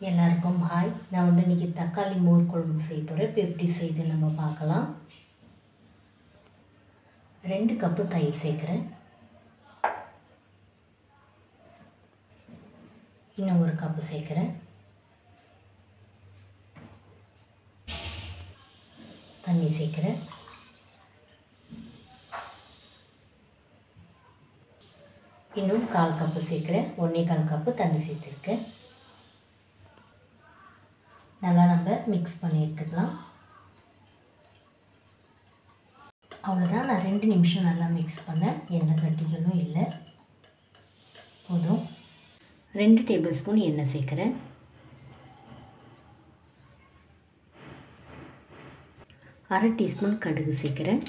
எல்லாருக்கும் ஹாய். நான் இன்றைக்கி தக்காளி மோர் குழம்பு செய்ய போகிறேன். இப்போ எப்படி செய்து நம்ம பார்க்கலாம். 2 கப்பு தயிர் சேர்க்குறேன். இன்னும் 1 கப்பு சேர்க்குறேன். தண்ணி சேர்க்குறேன். இன்னும் 1/4 கப்பு சேர்க்குறேன். 1/4 கப்பு தண்ணி சேர்த்துருக்கேன். நல்லா நம்ம மிக்ஸ் பண்ணி எடுத்துக்கலாம். அவ்வளோதான். நான் 2 நிமிஷம் நல்லா மிக்ஸ் பண்ணேன். எந்த கட்டிகளும் இல்லை. போதும். 2 டேபிள் ஸ்பூன் எண்ணெய் சேர்க்குறேன். அரை டீஸ்பூன் கடுகு சேர்க்குறேன்.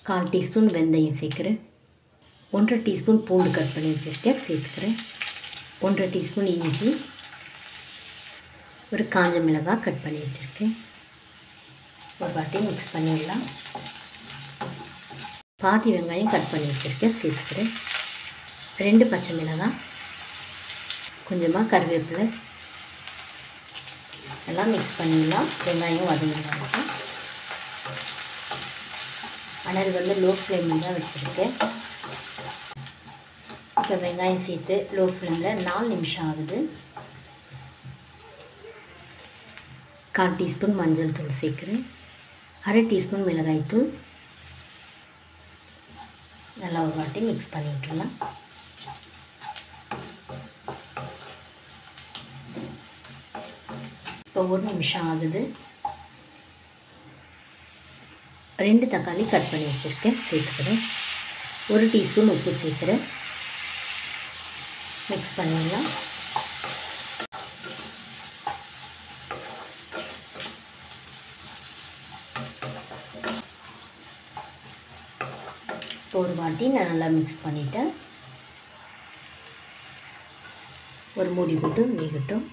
கால் டீஸ்பூன் வெந்தயம் சேர்க்குறேன். 1/2 டீஸ்பூன் பூண்டு கட் பண்ணி வச்சுருக்கேன் சேர்த்துக்கிறேன். 1/2 டீஸ்பூன் இஞ்சி, ஒரு காஞ்ச மிளகாய் கட் பண்ணி வச்சுருக்கேன். ஒரு வாட்டி மிக்ஸ் பண்ணிடலாம். பாதி வெங்காயம் கட் பண்ணி வச்சுருக்கேன் சேர்த்துக்கிறேன். 2 பச்சை மிளகாய், கொஞ்சமாக கருவேப்பிலை எல்லாம் மிக்ஸ் பண்ணிடலாம். வெங்காயம் வதங்கிடலாம். அனல் லோ ஃப்ளேமில் தான் வச்சுருக்கேன். இப்போ வெங்காயம் சேர்த்து லோ ஃப்ளேமில் 4 நிமிஷம் ஆகுது. 1/4 டீஸ்பூன் மஞ்சள் தூள் சேர்க்குறேன். அரை டீஸ்பூன் மிளகாய் தூள். நல்லா ஒரு வாட்டி மிக்ஸ் பண்ணி விட்டுடலாம். இப்போ 1 நிமிஷம் ஆகுது. 2 தக்காளி கட் பண்ணி வச்சுருக்கேன் சேர்த்துக்கிறேன். 1 டீஸ்பூன் உப்பு சேர்க்குறேன். மிக்ஸ் பண்ணிடலாம். ஒரு வாட்டி நான் நல்லா மிக்ஸ் பண்ணிட்டேன். ஒரு மூடி போட்டு வேகட்டும்.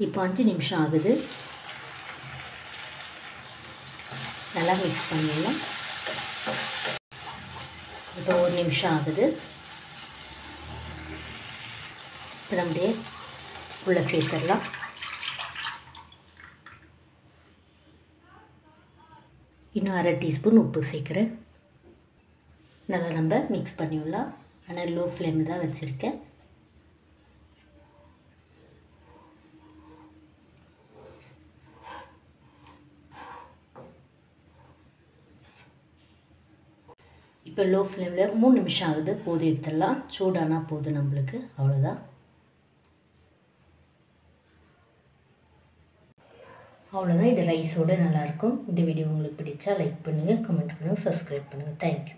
இப்போ 5 நிமிஷம் ஆகுது. நல்லா மிக்ஸ் பண்ணிடலாம். இப்போ 1 நிமிஷம் ஆகுது. இப்போ நம்முடைய உள்ளே சேர்த்துடலாம். இன்னும் அரை டீஸ்பூன் உப்பு சேர்க்குறேன். நல்லா நம்ம மிக்ஸ் பண்ணிடலாம். ஆனால் லோ ஃப்ளேமில் தான் வச்சுருக்கேன். இப்போ லோ ஃப்ளேமில் 3 நிமிஷம் ஆகுது. போது எடுத்துடலாம். சூடானால் போதும் நம்மளுக்கு. அவ்வளோதான். அவ்வளோதான். இது ரைஸோடு நல்லாயிருக்கும். இந்த வீடியோ உங்களுக்கு பிடிச்சா லைக் பண்ணுங்கள், கமெண்ட் பண்ணுங்கள், சப்ஸ்கிரைப் பண்ணுங்கள். தேங்க்யூ.